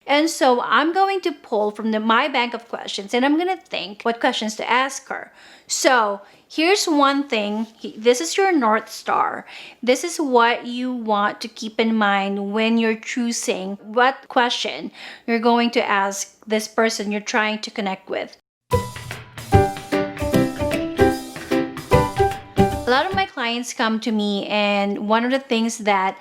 And so I'm going to pull from my bank of questions, and I'm going to think what questions to ask her. So here's one thing. This is your North Star. This is what you want to keep in mind when you're choosing what question you're going to ask this person you're trying to connect with. A lot of my clients come to me, and one of the things that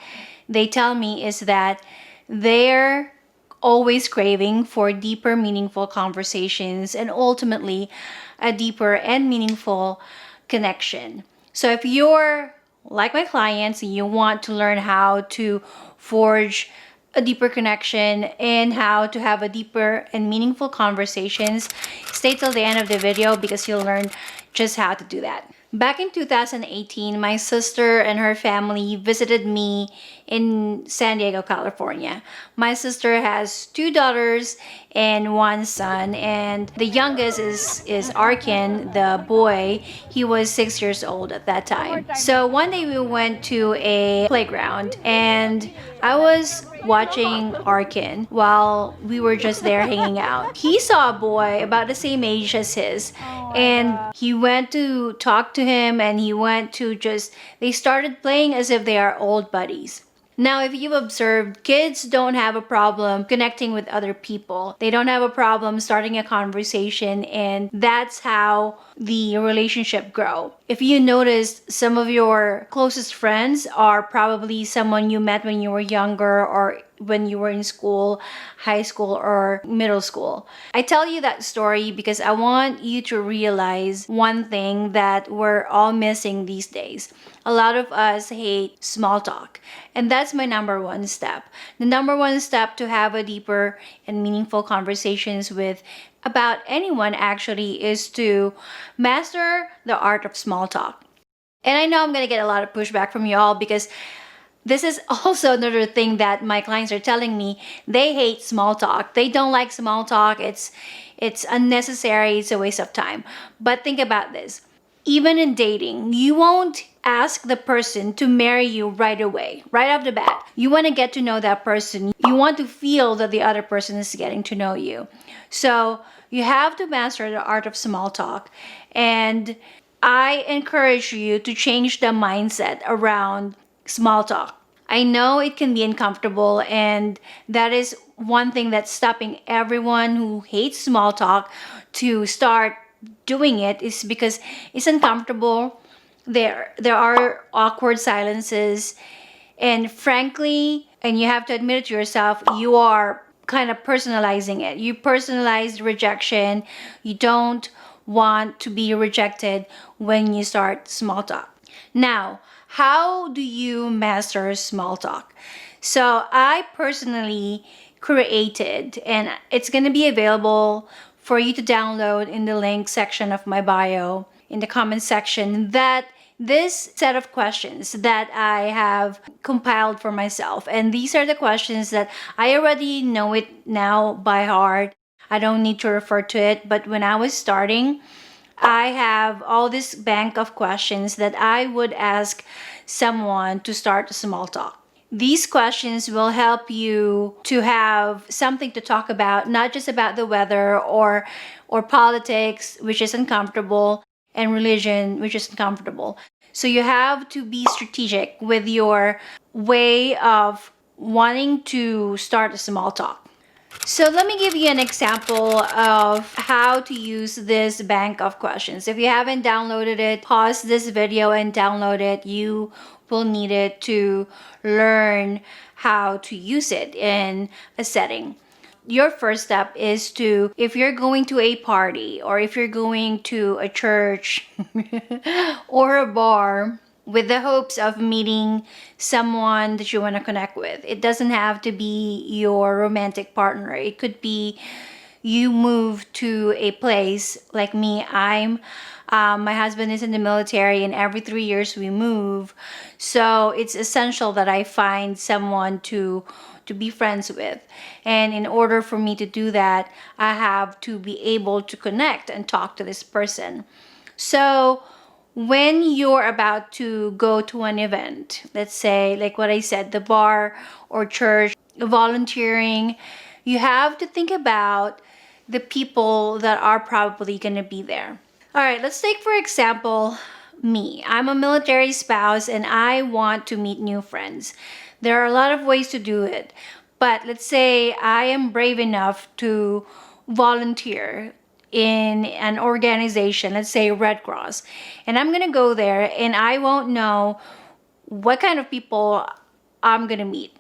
they tell me is that they're always craving for deeper, meaningful conversations and ultimately a deeper and meaningful connection. So if you're like my clients and you want to learn how to forge a deeper connection and how to have a deeper and meaningful conversations, stay till the end of the video because you'll learn just how to do that. Back in 2018, my sister and her family visited me in San Diego, California. My sister has 2 daughters and 1 son, and the youngest is Arkin, the boy. He was 6 years old at that time. So one day we went to a playground, and I was watching Arkin while we were just there hanging out. He saw a boy about the same age as his, and he went to talk to him, and they started playing as if they are old buddies. Now, if you've observed, kids don't have a problem connecting with other people. They don't have a problem starting a conversation, and that's how the relationship grow. If you notice, some of your closest friends are probably someone you met when you were younger or when you were in school, high school, or middle school. I tell you that story because I want you to realize one thing that we're all missing these days. A lot of us hate small talk, and that's my number one step. The number one step to have a deeper and meaningful conversations with about anyone actually is to master the art of small talk. And I know I'm going to get a lot of pushback from y'all because this is also another thing that my clients are telling me. They hate small talk. They don't like small talk. It's unnecessary. It's a waste of time. But think about this. Even in dating, you won't ask the person to marry you right away, right off the bat. You want to get to know that person. You want to feel that the other person is getting to know you. So you have to master the art of small talk. And I encourage you to change the mindset around small talk. I know it can be uncomfortable, and that is one thing that's stopping everyone who hates small talk to start doing it, is because it's uncomfortable. There are awkward silences, and frankly, and you have to admit it to yourself, you are kind of personalizing it. You personalize rejection. You don't want to be rejected when you start small talk. Now, how do you master small talk? So I personally created, and it's going to be available for you to download in the link section of my bio, in the comment section, that this set of questions that I have compiled for myself. And these are the questions that I already know it now by heart. I don't need to refer to it. But when I was starting, I have all this bank of questions that I would ask someone to start a small talk. These questions will help you to have something to talk about, not just about the weather or politics, which is uncomfortable, and religion, which is uncomfortable. So you have to be strategic with your way of wanting to start a small talk. So let me give you an example of how to use this bank of questions. If you haven't downloaded it, pause this video and download it. You will need it to learn how to use it in a setting. Your first step is to, if you're going to a party or if you're going to a church or a bar, with the hopes of meeting someone that you want to connect with. It doesn't have to be your romantic partner. It could be you move to a place like me. My husband is in the military, and every 3 years we move. So it's essential that I find someone to be friends with. And in order for me to do that, I have to be able to connect and talk to this person. So when you're about to go to an event, let's say, like what I said, the bar or church, volunteering, You have to think about the people that are probably going to be there. All right, let's take for example me. I'm a military spouse and I want to meet new friends. There are a lot of ways to do it, but let's say I am brave enough to volunteer in an organization, let's say Red Cross, and I'm gonna go there and I won't know what kind of people I'm gonna meet.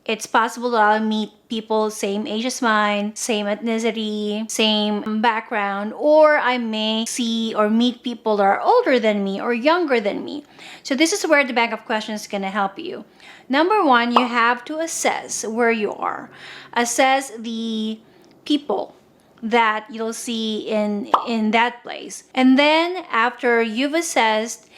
It's possible that I'll meet people same age as mine, same ethnicity, same background, or I may see or meet people that are older than me or younger than me. So this is where the bank of questions is going to help you. Number one, you have to assess where you are. Assess the people that you'll see in that place. And then after you've assessed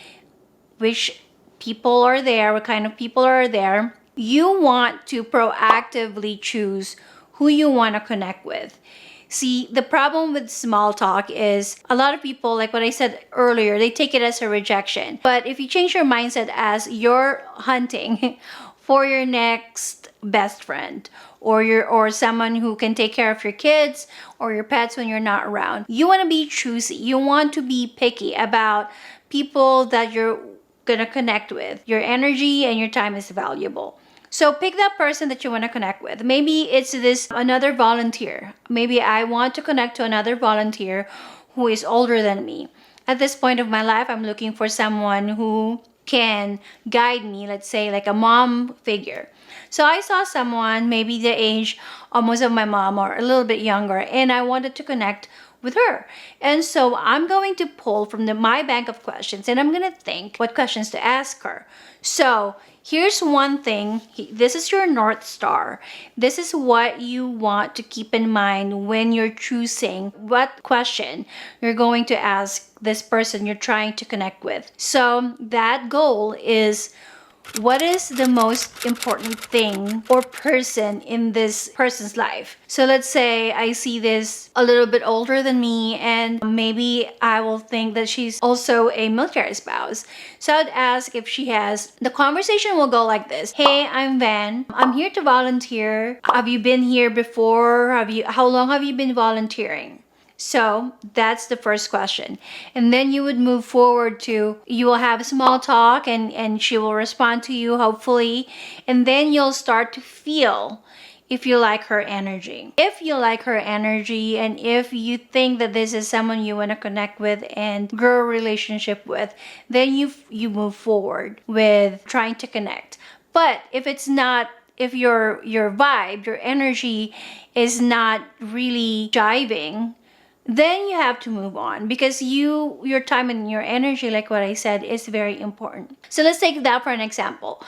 which people are there, what kind of people are there, you want to proactively choose who you want to connect with. See, the problem with small talk is a lot of people, like what I said earlier, they take it as a rejection. But if you change your mindset as you're hunting for your next best friend, or someone who can take care of your kids or your pets when you're not around, you want to be choosy. You want to be picky about people that you're gonna connect with. Your energy and your time is valuable. So pick that person that you want to connect with. Maybe it's this another volunteer. Maybe I want to connect to another volunteer who is older than me. At this point of my life, I'm looking for someone who can guide me, let's say like a mom figure. So I saw someone maybe the age almost of my mom or a little bit younger, and I wanted to connect with her. And so I'm going to pull from my bank of questions and I'm going to think what questions to ask her. So here's one thing. This is your North Star. This is what you want to keep in mind when you're choosing what question you're going to ask this person you're trying to connect with. So that goal is, what is the most important thing or person in this person's life? So let's say I see this a little bit older than me, and maybe I will think that she's also a military spouse. So I'd ask if she has, the conversation will go like this. Hey, I'm Van. I'm here to volunteer. Have you been here before? How long have you been volunteering? So that's the first question. And then you would move forward to, you will have small talk and she will respond to you, hopefully. And then you'll start to feel if you like her energy. If you like her energy and if you think that this is someone you want to connect with and grow a relationship with, then you move forward with trying to connect. But if it's not, if your vibe, your energy is not really jiving, then you have to move on, because your time and your energy, like what I said, is very important. So let's take that for an example.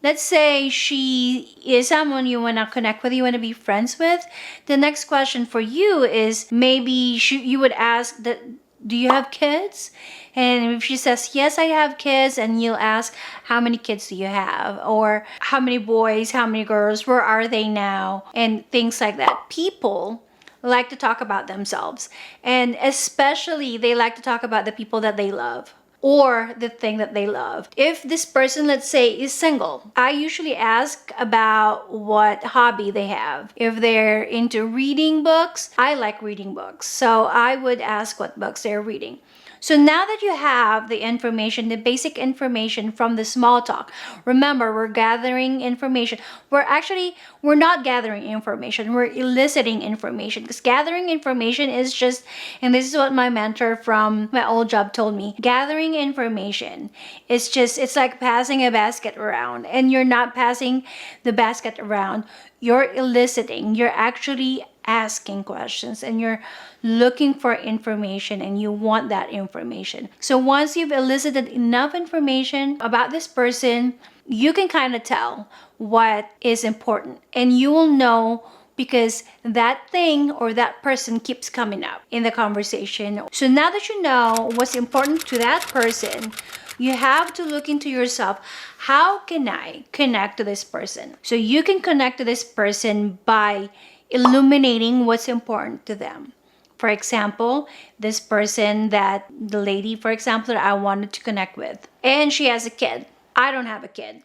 Let's say she is someone you want to connect with, you want to be friends with. The next question for you is, maybe you would ask that, do you have kids? And if she says, yes, I have kids, and you'll ask, how many kids do you have? Or how many boys, how many girls, where are they now? And things like that. People like to talk about themselves, and especially they like to talk about the people that they love or the thing that they love. If this person, let's say, is single, I usually ask about what hobby they have. If they're into reading books, I like reading books, so I would ask what books they're reading. So now that you have the information, the basic information from the small talk, remember, we're gathering information. We're not gathering information, we're eliciting information. Because gathering information is just, and this is what my mentor from my old job told me, gathering information is just, it's like passing a basket around, and you're not passing the basket around. You're eliciting, you're actually asking questions, and you're looking for information, and you want that information. So once you've elicited enough information about this person, you can kind of tell what is important, and you will know, because that thing or that person keeps coming up in the conversation. So now that you know what's important to that person, you have to look into yourself. How can I connect to this person? So you can connect to this person by illuminating what's important to them. For example, this person, that the lady, for example, that I wanted to connect with, and she has a kid. I don't have a kid,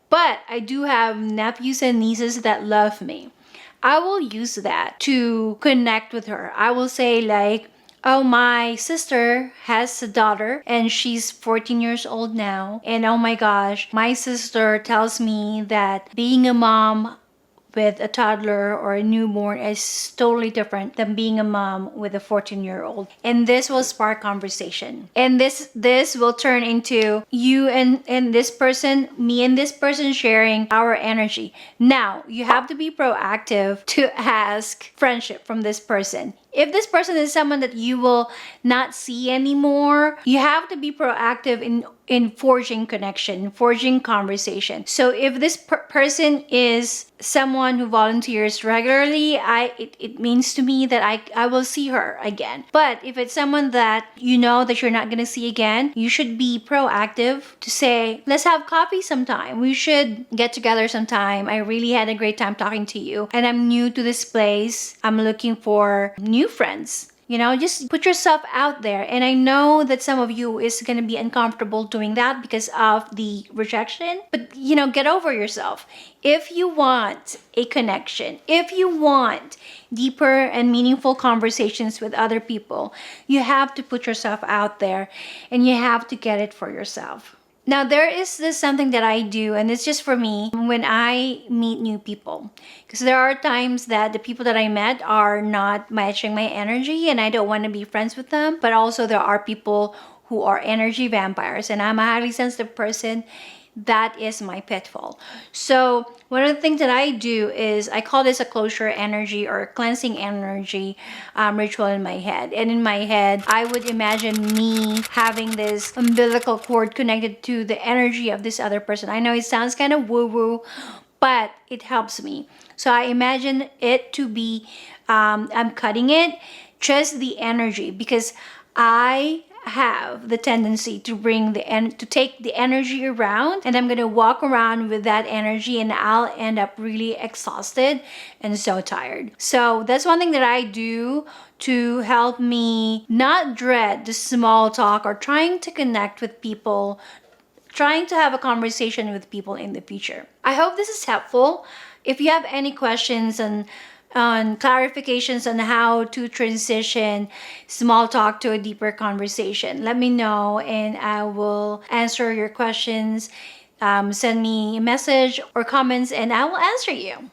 but I do have nephews and nieces that love me. I will use that to connect with her. I will say, like, oh, my sister has a daughter and she's 14 years old now. And oh my gosh, my sister tells me that being a mom with a toddler or a newborn is totally different than being a mom with a 14-year-old. And this will spark conversation. And this will turn into you and this person, me and this person sharing our energy. Now, you have to be proactive to ask friendship from this person. If this person is someone that you will not see anymore, you have to be proactive in forging connection, forging conversation. So if this person is someone who volunteers regularly, it means to me that I will see her again. But if it's someone that you know that you're not going to see again, you should be proactive to say, let's have coffee sometime. We should get together sometime. I really had a great time talking to you. And I'm new to this place. I'm looking for new friends. Just put yourself out there. And I know that some of you is going to be uncomfortable doing that because of the rejection. But, get over yourself. If you want a connection, if you want deeper and meaningful conversations with other people, you have to put yourself out there and you have to get it for yourself. Now, there is this something that I do, and it's just for me when I meet new people. Because there are times that the people that I met are not matching my energy, and I don't want to be friends with them. But also, there are people who are energy vampires, and I'm a highly sensitive person. That is my pitfall. So one of the things that I do is I call this a closure energy or cleansing energy ritual in my head. And in my head, I would imagine me having this umbilical cord connected to the energy of this other person. I know it sounds kind of woo-woo, but it helps me. So I imagine it to be, I'm cutting it, just the energy, because I have the tendency to to take the energy around, and I'm gonna walk around with that energy, and I'll end up really exhausted and so tired. So that's one thing that I do to help me not dread the small talk or trying to connect with people, trying to have a conversation with people in the future. I hope this is helpful. If you have any questions on clarifications on how to transition small talk to a deeper conversation, let me know and I will answer your questions. Send me a message or comments and I will answer you.